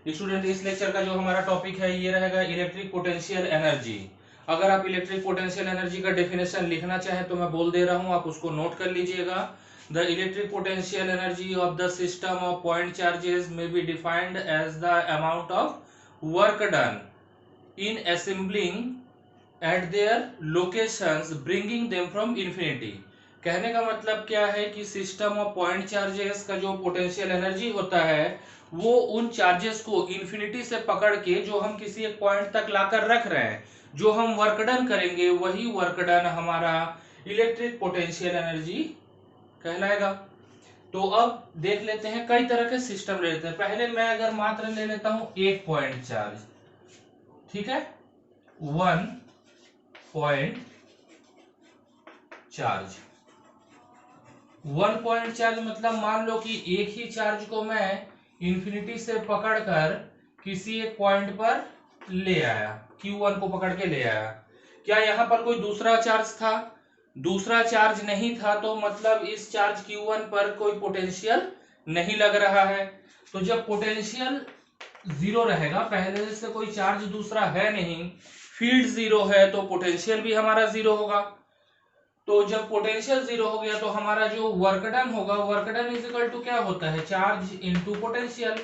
Student इस lecture का जो हमारा टॉपिक है ये रहेगा इलेक्ट्रिक पोटेंशियल एनर्जी। अगर आप इलेक्ट्रिक पोटेंशियल एनर्जी का डेफिनेशन लिखना चाहें तो मैं बोल दे रहा हूं, आप उसको नोट कर लीजिएगा। The electric potential energy of the system of point charges may be defined as the amount of work done in assembling at their locations bringing them from infinity. कहने का मतलब क्या है कि सिस्टम ऑफ पॉइंट चार्जेस का जो potential energy होता है वो उन चार्जेस को इन्फिनिटी से पकड़ के जो हम किसी एक पॉइंट तक लाकर रख रहे हैं, जो हम वर्क डन करेंगे वही वर्क डन हमारा इलेक्ट्रिक पोटेंशियल एनर्जी कहलाएगा। तो अब देख लेते हैं, कई तरह के सिस्टम ले लेते हैं। पहले मैं अगर मात्र ले लेता हूं एक पॉइंट चार्ज, ठीक है, one point charge. One point charge मतलब मान लो कि एक ही चार्ज को मैं इंफिनिटी से पकड़कर किसी एक पॉइंट पर ले आया, Q1 को पकड़ के ले आया। क्या यहां पर कोई दूसरा चार्ज था? दूसरा चार्ज नहीं था, तो मतलब इस चार्ज Q1 पर कोई पोटेंशियल नहीं लग रहा है। तो जब पोटेंशियल जीरो रहेगा, पहले से कोई चार्ज दूसरा है नहीं, फील्ड जीरो है, तो पोटेंशियल भी हमारा जीरो होगा। तो जब पोटेंशियल जीरो हो गया तो हमारा जो वर्क डन होगा, work done is equal to क्या होता है, चार्ज इनटू पोटेंशियल।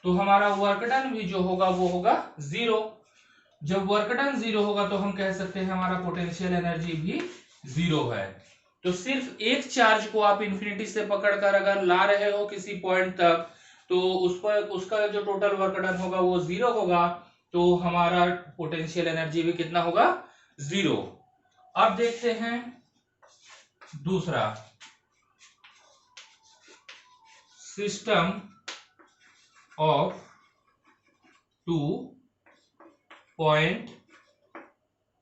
तो हमारा वर्क डन भी जो होगा वो होगा जीरो। जब वर्क डन जीरो होगा तो हम कह सकते हैं हमारा पोटेंशियल एनर्जी भी जीरो है। तो सिर्फ एक चार्ज को आप इंफिनिटी से पकड़कर अगर ला रहे हो किसी पॉइंट तक, तो उस पर उसका जो टोटल वर्क डन होगा वो जीरो होगा, तो हमारा पोटेंशियल एनर्जी भी कितना होगा, जीरो। अब देखते हैं दूसरा, system of two point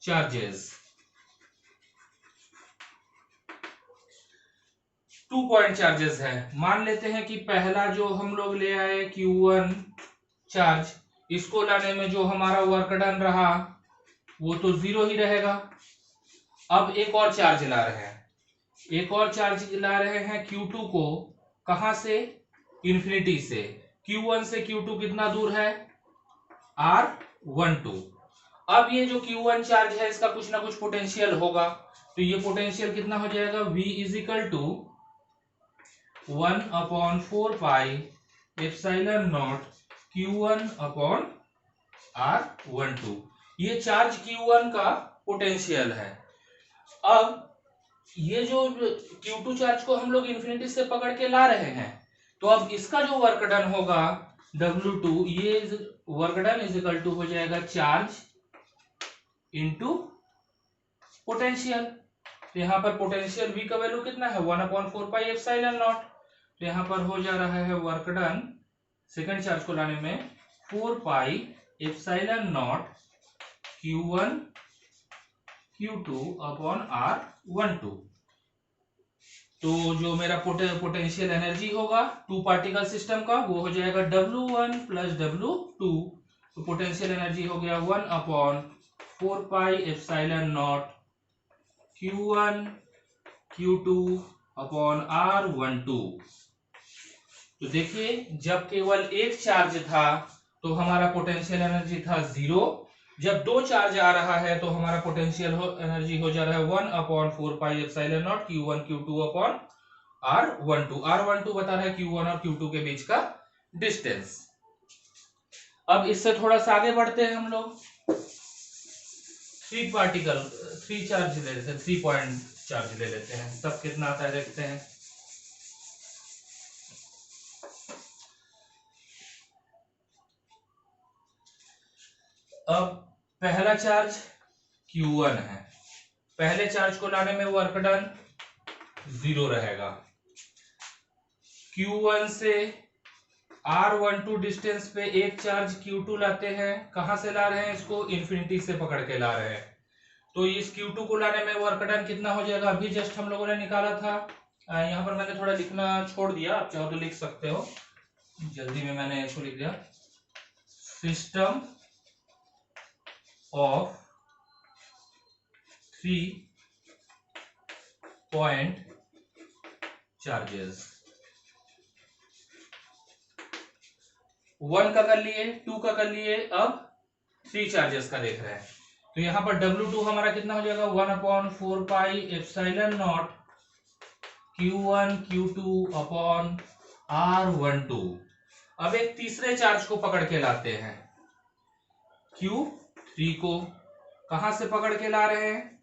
charges. Two point charges है। मान लेते हैं कि पहला जो हम लोग ले आए Q1 चार्ज, इसको लाने में जो हमारा वर्क डन रहा वो तो जीरो ही रहेगा। अब एक और चार्ज ला रहे हैं, एक और चार्ज ला रहे हैं Q2 को, कहां से, इंफिनिटी से। Q1 से Q2 कितना दूर है, R12। अब ये जो Q1 चार्ज है इसका कुछ ना कुछ पोटेंशियल होगा, तो ये पोटेंशियल कितना हो जाएगा, V is equal to 1/4 pi epsilon not Q1 upon R12। ये चार्ज Q1 का पोटेंशियल है। अब ये जो Q2 चार्ज को हम लोग इंफिनिटी से पकड़ के ला रहे हैं, तो अब इसका जो वर्क डन होगा W2, ये work done is equal to हो जाएगा चार्ज इनटू पोटेंशियल। तो यहाँ पर पोटेंशियल V का वैल्यू कितना है, 1/4 पाई एप्सिलॉन नॉट। तो यहाँ पर हो जा रहा है वर्क डन सेकंड चार्ज को लाने में 4 पाई epsilon not Q1 Q2 upon R12। तो जो मेरा पोटेंशियल एनर्जी होगा टू पार्टिकल सिस्टम का वो हो जाएगा W1 प्लस W2। तो पोटेंशियल एनर्जी हो गया 1/4 pi epsilon not Q1 Q2 upon R12। तो देखिए, जब केवल एक चार्ज था तो हमारा पोटेंशियल एनर्जी था जीरो। जब दो चार्ज आ रहा है तो हमारा पोटेंशियल एनर्जी हो जा रहा है 1/4 pi epsilon not Q1 Q2 upon R12। R12 बता रहा है Q1 और Q2 के बीच का डिस्टेंस। अब इससे थोड़ा सा आगे बढ़ते हैं हम लोग, थ्री चार्ज ले लेते हैं, 3 पॉइंट चार्ज ले लेते हैं, तब कितना आता है देखते हैं। अब पहला चार्ज Q1 है, पहले चार्ज को लाने में वर्क डन जीरो रहेगा। Q1 से R12 डिस्टेंस पे एक चार्ज Q2 लाते हैं, कहां से ला रहे हैं, इसको इंफिनिटी से पकड़ के ला रहे हैं। तो इस Q2 को लाने में वर्क डन कितना हो जाएगा, अभी जस्ट हम लोगों ने निकाला था। यहाँ पर मैंने थोड़ा लिखना छोड़ दिया, आप चाहो तो लिख सकते हो, जल्दी में मैंने इसको लिख दिया। सिस्टम ऑफ 3 पॉइंट चार्जेस, 1 का कर लिए, 2 का कर लिए, अब 3 चार्जेस का देख रहे हैं। तो यहाँ पर W2 हमारा कितना हो जाएगा 1/4 pi epsilon not Q1 Q2 upon R12। अब एक तीसरे चार्ज को पकड़ के लाते हैं, Q3 को। कहां से पकड़ के ला रहे हैं?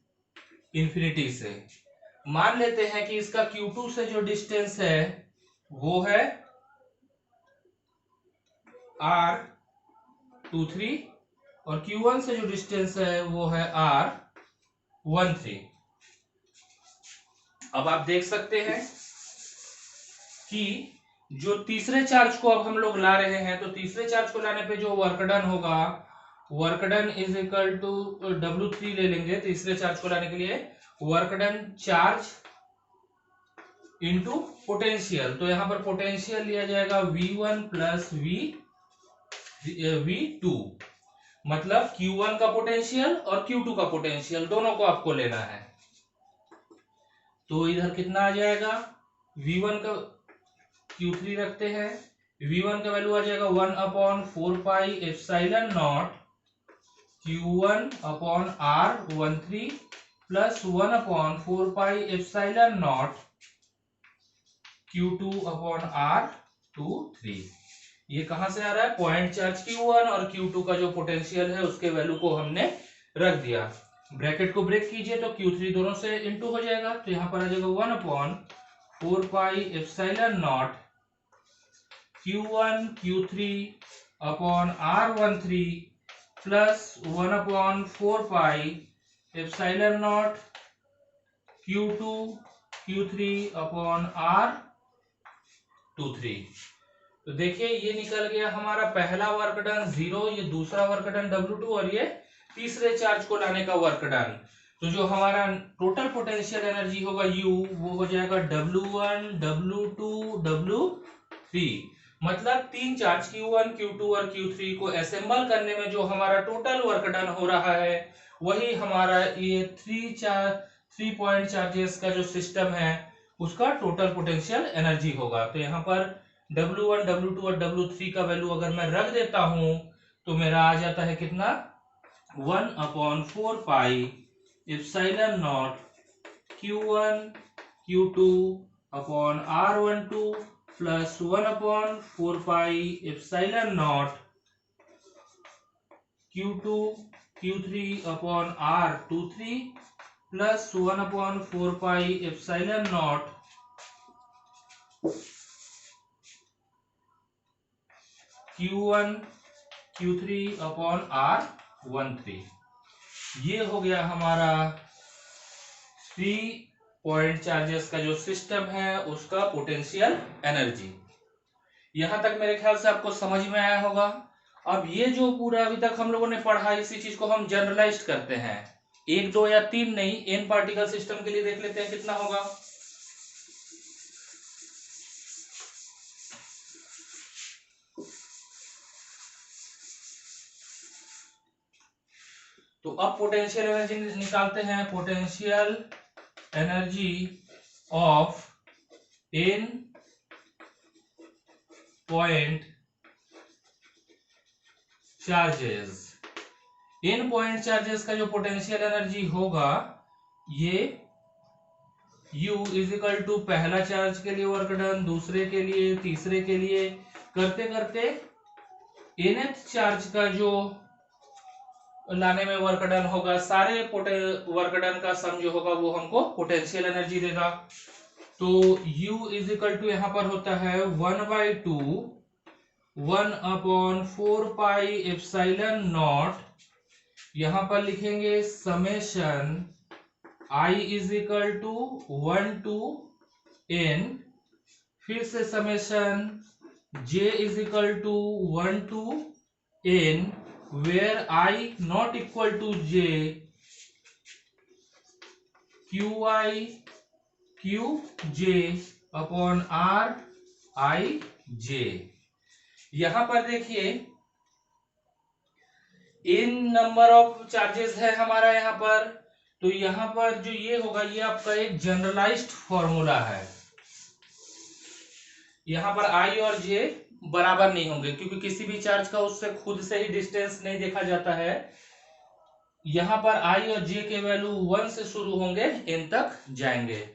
इंफिनिटी से। मान लेते हैं कि इसका Q2 से जो डिस्टेंस है वो है R23 और Q1 से जो डिस्टेंस है वो है R13। अब आप देख सकते हैं कि जो तीसरे चार्ज को अब हम लोग ला रहे हैं, तो तीसरे चार्ज को लाने पे जो वर्क डन होगा, work done is equal to W3 ले लेंगे तीसरे चार्ज को लाने के लिए, work done charge into potential. तो यहां पर पोटेंशियल लिया जाएगा V1 प्लस V2, मतलब Q1 का पोटेंशियल और Q2 का पोटेंशियल दोनों को आपको लेना है। तो इधर कितना आ जाएगा, V1 का Q3 रखते हैं, V1 का वैल्यू आ जाएगा 1/4 pi epsilon not Q1 upon R13 plus 1/4 pi epsilon not Q2 upon R23। ये कहां से आ रहा है? पॉइंट चार्ज Q1 और Q2 का जो पोटेंशियल है उसके वैल्यू को हमने रख दिया। ब्रैकेट को ब्रेक कीजिए तो Q3 दोनों से इनटू हो जाएगा, तो यहां पर आ जाएगा 1/4 pi epsilon not Q1 Q3 upon R13 plus 1/4 pi epsilon not Q2 Q3 upon R23। तो देखिए ये निकल गया हमारा पहला वर्क डन 0, ये दूसरा वर्क डन W2 और ये तीसरे चार्ज को लाने का वर्क डन। तो जो हमारा टोटल पोटेंशियल एनर्जी होगा U, वो हो जाएगा W1 W2 W3। मतलब तीन चार्ज Q1 Q2 और Q3 को असेंबल करने में जो हमारा टोटल वर्क डन हो रहा है वही हमारा ये 3 पॉइंट चार्जेस का जो सिस्टम है उसका टोटल पोटेंशियल एनर्जी होगा। तो यहाँ पर W1 W2 और W3 का वैल्यू अगर मैं रख देता हूं तो मेरा आ जाता है कितना, 1/4 pi epsilon not Q1 Q2 upon R12 plus 1/4 pi epsilon not Q2 Q3 upon R23 plus 1/4 pi epsilon not Q1 Q3 upon R13। ये हो गया हमारा 3 पॉइंट चार्जेस का जो सिस्टम है उसका पोटेंशियल एनर्जी। यहां तक मेरे ख्याल से आपको समझ में आया होगा। अब ये जो पूरा अभी तक हम लोगों ने पढ़ा, इसी चीज को हम जनरलाइज करते हैं, 1 2 या 3 नहीं, n पार्टिकल सिस्टम के लिए देख लेते हैं कितना होगा। तो अब पोटेंशियल एनर्जी निकालते हैं। Potential energy of n point charges, n point charges का जो पोटेंशियल एनर्जी होगा ये U इज इक्वल टू पहला चार्ज के लिए वर्क डन, दूसरे के लिए, तीसरे के लिए, करते करते nth चार्ज का जो लाने में वर्क डन होगा, सारे वर्क डन का सम जो होगा वो हमको पोटेंशियल एनर्जी देगा। तो U इज इक्वल टू यहाँ पर होता है 1/2 1/4 पाई एप्सिलॉन नॉट, यहां पर लिखेंगे summation I is equal to 1 to n, फिर से summation J is equal to 1 to n, where I not equal to J, QI QJ upon RIJ। यहां पर देखिए इन नंबर ऑफ चार्जेस है हमारा यहाँ पर, तो यहां पर जो ये होगा ये आपका एक जनरलाइज्ड फॉर्मूला है। यहां पर I और J बराबर नहीं होंगे, क्योंकि किसी भी चार्ज का उससे खुद से ही डिस्टेंस नहीं देखा जाता है। यहाँ पर आई और जे के वैल्यू 1 से शुरू होंगे, n तक जाएंगे।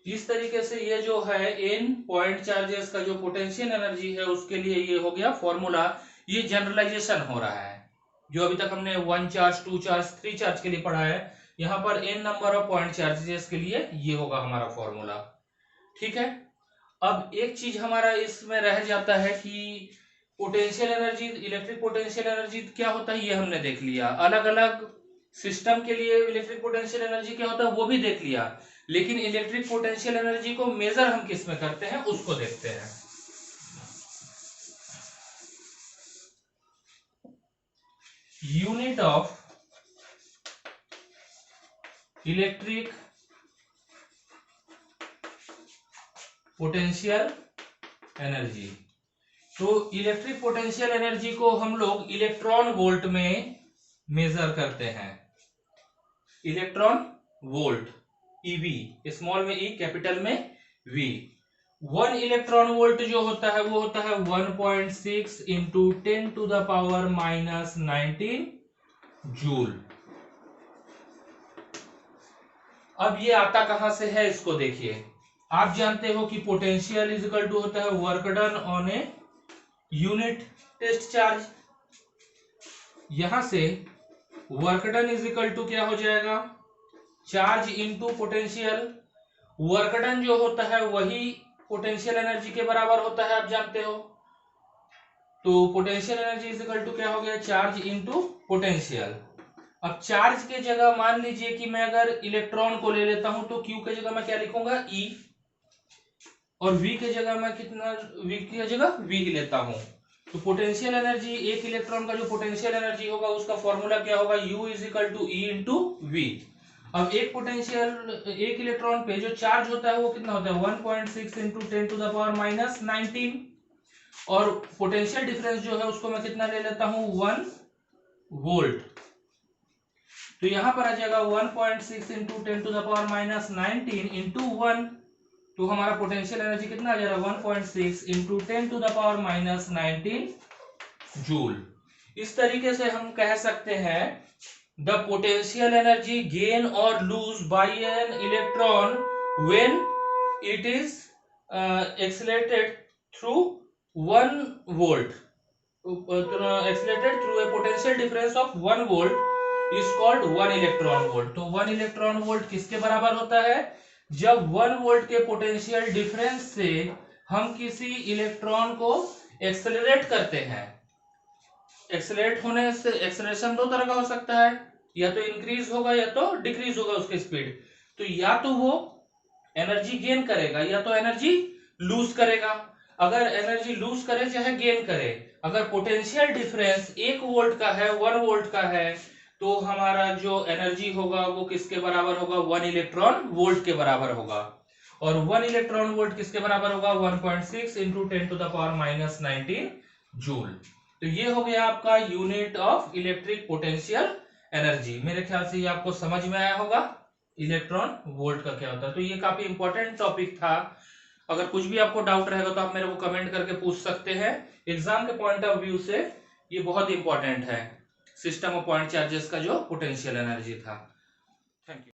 इस तरीके से ये जो है n पॉइंट चार्जेस का जो पोटेंशियल एनर्जी है उसके लिए ये हो गया फॉर्मूला। ये जनरलाइजेशन हो रहा है, जो अभी तक हमने 1 चार्ज 2 चार्ज 3 चार्ज के लिए पढ़ा है, यहाँ पर n number of point charges के लिए ये होगा हमारा फॉर्मूला। ठीक है, अब एक चीज हमारा इसमें रह जाता है कि potential energy, electric potential energy क्या होता है ये हमने देख लिया, अलग अलग सिस्टम के लिए इलेक्ट्रिक पोटेंशियल एनर्जी क्या होता है वो भी देख लिया, लेकिन इलेक्ट्रिक पोटेंशियल एनर्जी को मेजर हम किस में करते हैं उसको देखते हैं। Unit of electric potential energy, तो इलेक्ट्रिक पोटेंशियल एनर्जी को हम लोग इलेक्ट्रॉन वोल्ट में मेजर करते हैं। इलेक्ट्रॉन वोल्ट, ईवी, स्मॉल में ई कैपिटल में वी। 1 इलेक्ट्रॉन वोल्ट जो होता है वो होता है 1.6 into 10 to the power minus 19 joule. अब ये आता कहां से है इसको देखिए, आप जानते हो कि पोटेंशियल इज इक्वल टू होता है work done on a unit test charge. यहां से work done is equal to क्या हो जाएगा, charge into potential. Work done जो होता है वही पोटेंशियल एनर्जी के बराबर होता है, आप जानते हो। तो potential energy is equal to क्या हो गया, चार्ज इनटू पोटेंशियल। अब चार्ज के जगह मान लीजिए कि मैं अगर इलेक्ट्रॉन को ले लेता हूं तो Q के जगह मैं क्या लिखूंगा, E, और V के जगह मैं कितना, V की जगह V ही लेता हूं। तो पोटेंशियल एनर्जी, एक इलेक्ट्रॉन का जो पोटेंशियल एनर्जी होगा उसका फॉर्मूला क्या होगा, U is equal to E into V। अब एक पोटेंशियल, एक इलेक्ट्रॉन पे जो चार्ज होता है वो कितना होता है 1.6 into 10 to the power minus 19, और पोटेंशियल डिफरेंस जो है उसको मैं कितना ले लेता हूं 1 वोल्ट। तो यहां पर आ जाएगा 1.6 into 10 to the power minus 19 into 1, तो हमारा पोटेंशियल एनर्जी कितना आ जाएगा 1.6 into 10 to the power minus 19 joule. इस तरीके से हम कह सकते हैं द पोटेंशियल एनर्जी गेन और lose by an electron when it is accelerated through 1 volt, accelerated through a potential difference of 1 volt is called 1 electron volt. तो 1 electron volt किसके बराबर होता है, जब 1 वोल्ट के पोटेंशियल डिफरेंस से हम किसी इलेक्ट्रॉन को एक्सेलरेट करते हैं। एक्सेलरेट होने से, एक्सेलरेशन दो तरह का हो सकता है, या तो इंक्रीज होगा या तो डिक्रीज होगा उसकी स्पीड। तो या तो वो एनर्जी गेन करेगा या तो एनर्जी लूज करेगा। अगर एनर्जी लूज करे चाहे गेन करे, अगर पोटेंशियल डिफरेंस 1 वोल्ट का है, 1 वोल्ट का है, तो हमारा जो एनर्जी होगा वो किसके बराबर होगा, 1 इलेक्ट्रॉन वोल्ट के बराबर होगा। और 1 इलेक्ट्रॉन वोल्ट किसके बराबर होगा 1.6 into 10 to the power minus 19 joule. तो ये हो गया आपका unit of electric potential energy. मेरे ख्याल से ये आपको समझ में आया होगा इलेक्ट्रॉन वोल्ट का क्या होता है। तो ये काफी इंपॉर्टेंट टॉपिक था। अगर कुछ भी आपको डाउट रहेगा तो आप मेरे को कमेंट करके पूछ सकते हैं। एग्जाम के पॉइंट ऑफ व्यू से ये बहुत इंपॉर्टेंट है, सिस्टम ऑफ पॉइंट चार्जेस का जो पोटेंशियल एनर्जी था। Thank you.